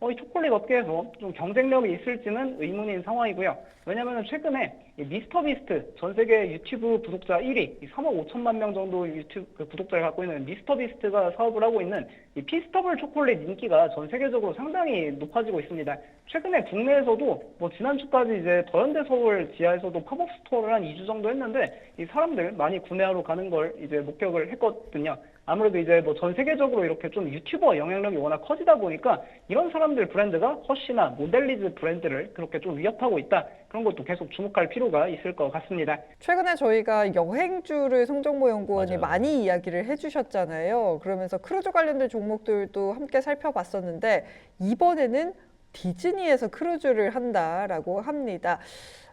이 초콜릿 업계에서 좀 경쟁력이 있을지는 의문인 상황이고요. 왜냐하면 최근에 이 미스터 비스트 전 세계 유튜브 구독자 1위, 3억 5천만 명 정도 유튜브 구독자를 갖고 있는 미스터 비스트가 사업을 하고 있는 이 피스터블 초콜릿 인기가 전 세계적으로 상당히 높아지고 있습니다. 최근에 국내에서도 뭐 지난주까지 이제 더현대 서울 지하에서도 팝업 스토어를 한 2주 정도 했는데 이 사람들 많이 구매하러 가는 걸 이제 목격을 했거든요. 아무래도 이제 뭐 전 세계적으로 이렇게 좀 유튜버 영향력이 워낙 커지다 보니까 이런 사람들 브랜드가 허쉬나 모델리즈 브랜드를 그렇게 좀 위협하고 있다. 그런 것도 계속 주목할 필요가 있을 것 같습니다. 최근에 저희가 여행주를 송정모 연구원이 맞아요. 많이 이야기를 해주셨잖아요. 그러면서 크루즈 관련된 종목들도 함께 살펴봤었는데 이번에는 디즈니에서 크루즈를 한다라고 합니다.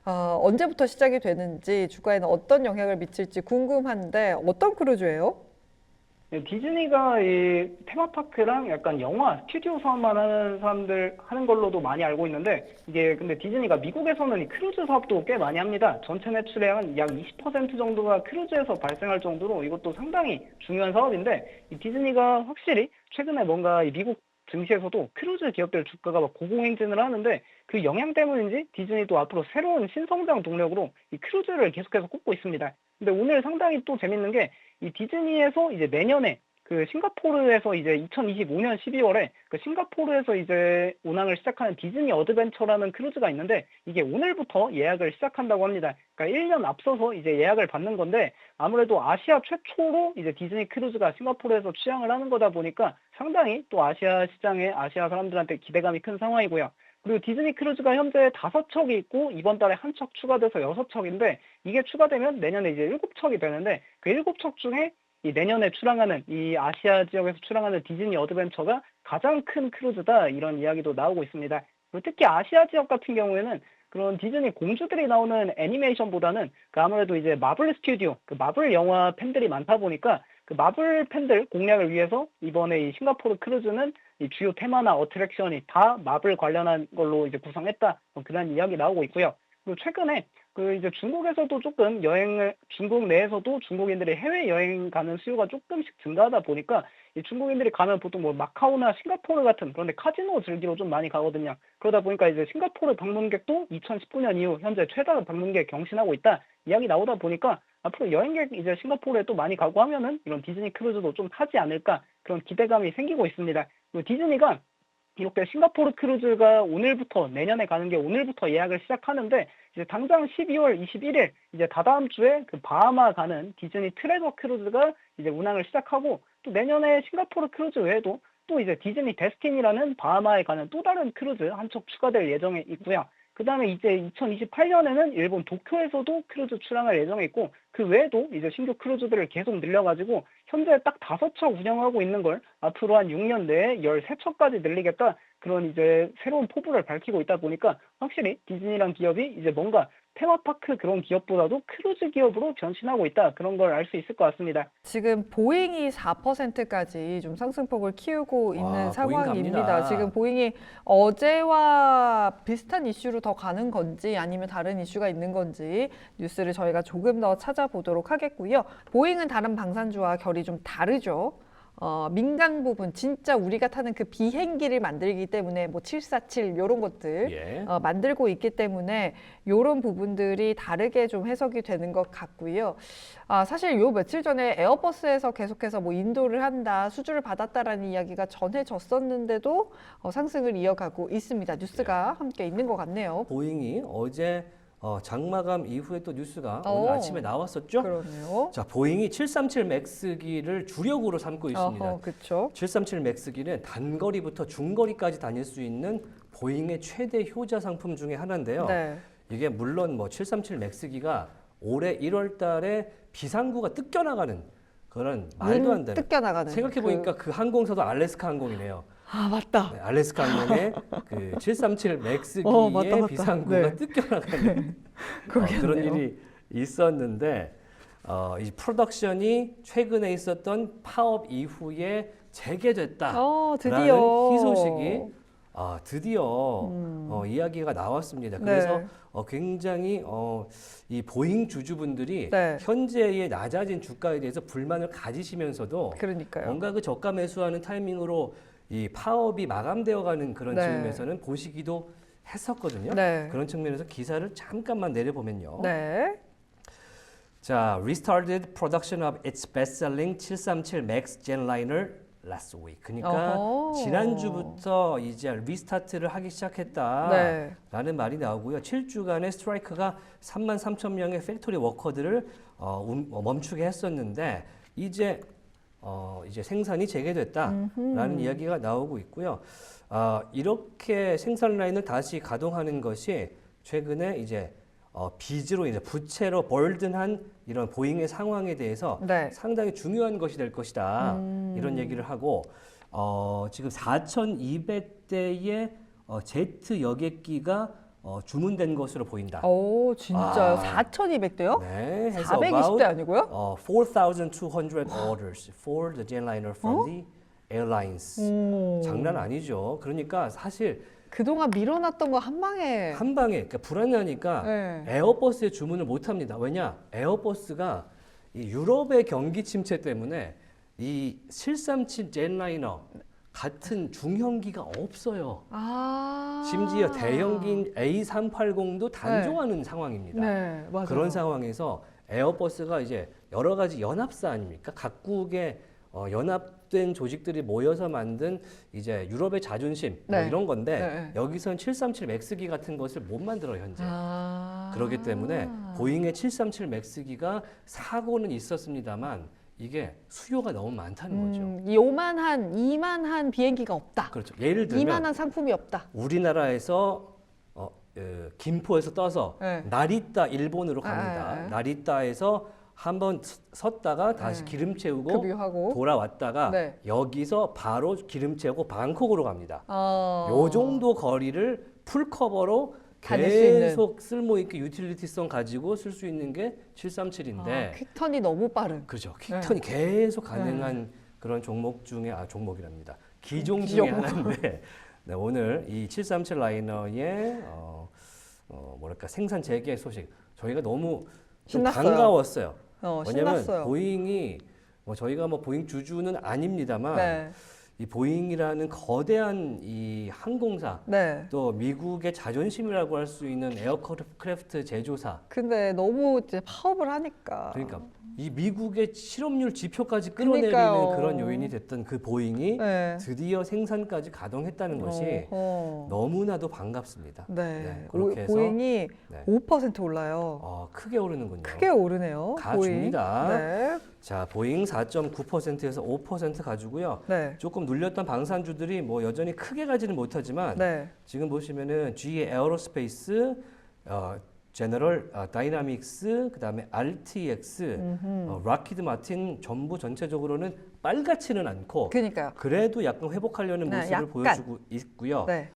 언제부터 시작이 되는지 주가에는 어떤 영향을 미칠지 궁금한데 어떤 크루즈예요? 네, 디즈니가 이 테마파크랑 약간 영화, 스튜디오 사업만 하는 사람들 하는 걸로도 많이 알고 있는데 이게 근데 디즈니가 미국에서는 이 크루즈 사업도 꽤 많이 합니다. 전체 매출의 한 약 20% 정도가 크루즈에서 발생할 정도로 이것도 상당히 중요한 사업인데 이 디즈니가 확실히 최근에 뭔가 이 미국 증시에서도 크루즈 기업들 주가가 막 고공행진을 하는데 그 영향 때문인지 디즈니도 앞으로 새로운 신성장 동력으로 이 크루즈를 계속해서 꼽고 있습니다. 근데 오늘 상당히 또 재밌는 게 이 디즈니에서 이제 내년에 그 싱가포르에서 이제 2025년 12월에 그 싱가포르에서 이제 운항을 시작하는 디즈니 어드벤처라는 크루즈가 있는데 이게 오늘부터 예약을 시작한다고 합니다. 그러니까 1년 앞서서 이제 예약을 받는 건데 아무래도 아시아 최초로 이제 디즈니 크루즈가 싱가포르에서 취항을 하는 거다 보니까 상당히 또 아시아 시장에 아시아 사람들한테 기대감이 큰 상황이고요. 그리고 디즈니 크루즈가 현재 5척이 있고 이번 달에 한 척 추가돼서 6척인데 이게 추가되면 내년에 이제 7척이 되는데 그 7척 중에 이 내년에 출항하는 이 아시아 지역에서 출항하는 디즈니 어드벤처가 가장 큰 크루즈다 이런 이야기도 나오고 있습니다. 그리고 특히 아시아 지역 같은 경우에는 그런 디즈니 공주들이 나오는 애니메이션보다는 그 아무래도 이제 마블 스튜디오, 그 마블 영화 팬들이 많다 보니까 그 마블 팬들 공략을 위해서 이번에 이 싱가포르 크루즈는 이 주요 테마나 어트랙션이 다 마블 관련한 걸로 이제 구성했다. 그런 이야기 나오고 있고요. 그리고 최근에 그 이제 중국에서도 조금 중국 내에서도 중국인들이 해외 여행 가는 수요가 조금씩 증가하다 보니까 이 중국인들이 가면 보통 뭐 마카오나 싱가포르 같은 그런데 카지노 즐기러 좀 많이 가거든요. 그러다 보니까 이제 싱가포르 방문객도 2019년 이후 현재 최다 방문객 경신하고 있다. 이야기 나오다 보니까 앞으로 여행객 이제 싱가포르에 또 많이 가고 하면은 이런 디즈니 크루즈도 좀 타지 않을까 그런 기대감이 생기고 있습니다. 그리고 디즈니가 이렇게 싱가포르 크루즈가 오늘부터 내년에 가는 게 오늘부터 예약을 시작하는데 이제 당장 12월 21일 이제 다다음 주에 그 바하마 가는 디즈니 트레저 크루즈가 이제 운항을 시작하고 또 내년에 싱가포르 크루즈 외에도 또 이제 디즈니 데스티니라는 바하마에 가는 또 다른 크루즈 한 척 추가될 예정에 있고요. 그 다음에 이제 2028년에는 일본 도쿄에서도 크루즈 출항할 예정에 있고 그 외에도 이제 신규 크루즈들을 계속 늘려가지고 현재 딱 5척 운영하고 있는 걸 앞으로 한 6년 내에 13척까지 늘리겠다 그런 이제 새로운 포부를 밝히고 있다 보니까 확실히 디즈니란 기업이 이제 뭔가 테마파크 그런 기업보다도 크루즈 기업으로 변신하고 있다 그런 걸 알 수 있을 것 같습니다. 지금 보잉이 4%까지 좀 상승폭을 키우고 있는 와, 보잉 상황입니다. 갑니다. 지금 보잉이 어제와 비슷한 이슈로 더 가는 건지 아니면 다른 이슈가 있는 건지 뉴스를 저희가 조금 더 찾아보도록 하겠고요. 보잉은 다른 방산주와 결이 좀 다르죠. 민간 부분 진짜 우리가 타는 그 비행기를 만들기 때문에 뭐 747 이런 것들 예. 만들고 있기 때문에 이런 부분들이 다르게 좀 해석이 되는 것 같고요. 사실 요 며칠 전에 에어버스에서 계속해서 뭐 인도를 한다, 수주를 받았다라는 이야기가 전해졌었는데도 상승을 이어가고 있습니다. 뉴스가 함께 있는 것 같네요. 보잉이 어제 장마감 이후에 또 뉴스가 오. 오늘 아침에 나왔었죠. 그러네요. 자, 보잉이 737 맥스기를 주력으로 삼고 있습니다. 그렇죠. 737 맥스기는 단거리부터 중거리까지 다닐 수 있는 보잉의 최대 효자 상품 중에 하나인데요. 네. 이게 물론 뭐 737 맥스기가 올해 1월 달에 비상구가 뜯겨나가는 그런 말도 안 되는 뜯겨나가는. 생각해 보니까 그 항공사도 알래스카 항공이네요. 맞다. 네, 알래스카 항공의 그 737 맥스기의 맞다. 비상구가 네. 뜯겨나가는 그러겠네요. 그런 일이 있었는데 이 프로덕션이 최근에 있었던 파업 이후에 재개됐다라는 드디어. 희소식이 드디어 이야기가 나왔습니다. 그래서 네. 굉장히 이 보잉 주주분들이 네. 현재의 낮아진 주가에 대해서 불만을 가지시면서도 그러니까요. 뭔가 그 저가 매수하는 타이밍으로 이 파업이 마감되어가는 그런 네. 즈음에서는 보시기도 했었거든요. 네. 그런 측면에서 기사를 잠깐만 내려보면요. 네. 자, restarted production of its best-selling 737 Max Gen Liner last week. 그러니까 어허. 지난주부터 이제 리스타트를 하기 시작했다라는 네. 말이 나오고요. 7주간의 스트라이크가 33,000명의 팩토리 워커들을 멈추게 했었는데 이제 생산이 재개됐다라는 이야기가 나오고 있고요. 이렇게 생산 라인을 다시 가동하는 것이 최근에 이제 빚으로 이제 부채로 벌든한 이런 보잉의 상황에 대해서 네. 상당히 중요한 것이 될 것이다. 이런 얘기를 하고 지금 4,200대의 제트 여객기가 주문된 것으로 보인다. 오, 진짜요? 아. 4,200대요? 네, has 420대 아니고요? 4,200 orders for the Jetliner from the airlines. 장난 아니죠. 그러니까 사실 그동안 밀어놨던 거 한 방에. 한 방에 그러니까 불안하니까 네. 에어버스에 주문을 못 합니다. 왜냐? 에어버스가 이 유럽의 경기 침체 때문에 이 737 제트라이너 같은 중형기가 없어요. 아. 심지어 대형기인 A380도 단종하는 상황입니다. 네, 맞아요. 그런 상황에서 에어버스가 이제 여러 가지 연합사 아닙니까? 각국의 연합된 조직들이 모여서 만든 이제 유럽의 자존심 뭐 네. 이런 건데 네. 여기선 737 맥스기 같은 것을 못 만들어 현재. 아. 그렇기 때문에 보잉의 737 맥스기가 사고는 있었습니다만 이게 수요가 너무 많다는 거죠. 이만한 비행기가 없다. 그렇죠. 예를 들면 이만한 상품이 없다. 우리나라에서 김포에서 떠서 네. 나리타 일본으로 갑니다. 네. 나리타에서 한번 섰다가 다시 네. 기름 채우고 급유하고. 돌아왔다가 네. 여기서 바로 기름 채우고 방콕으로 갑니다. 어. 요 정도 거리를 풀커버로 다닐 수 있는. 계속 쓸모 있게 유틸리티성 가지고 쓸 수 있는 게 737인데 아, 퀵턴이 너무 빠른. 그렇죠. 퀵턴이 계속 가능한 그런 종목 중에 종목이랍니다. 기종 중에 기종. 하나인데 네, 오늘 이 737 라이너의 뭐랄까 생산 재개 소식 저희가 너무 좀 신났어요. 반가웠어요. 왜냐면 신났어요. 보잉이 저희가 보잉 주주는 아닙니다만 네. 이 보잉이라는 거대한 이 항공사 네. 또 미국의 자존심이라고 할 수 있는 에어크래프트 제조사 근데 너무 이제 파업을 하니까. 그러니까 이 미국의 실업률 지표까지 끌어내리는 그러니까요. 그런 요인이 됐던 그 보잉이 네. 드디어 생산까지 가동했다는 것이 너무나도 반갑습니다. 네. 그렇게 해서 보잉이 네. 5% 올라요. 크게 오르는군요. 크게 오르네요. 가줍니다. 보잉. 네. 자, 보잉 4.9%에서 5% 가지고요. 네. 조금 눌렸던 방산주들이 여전히 크게 가지는 못하지만 네. 지금 보시면은 GE 에어로스페이스, 제너럴 다이나믹스, 그다음에 RTX, 락히드 마틴 전부 전체적으로는 빨갛지는 않고 그러니까요. 그래도 약간 회복하려는 네, 모습을 약간. 보여주고 있고요. 네.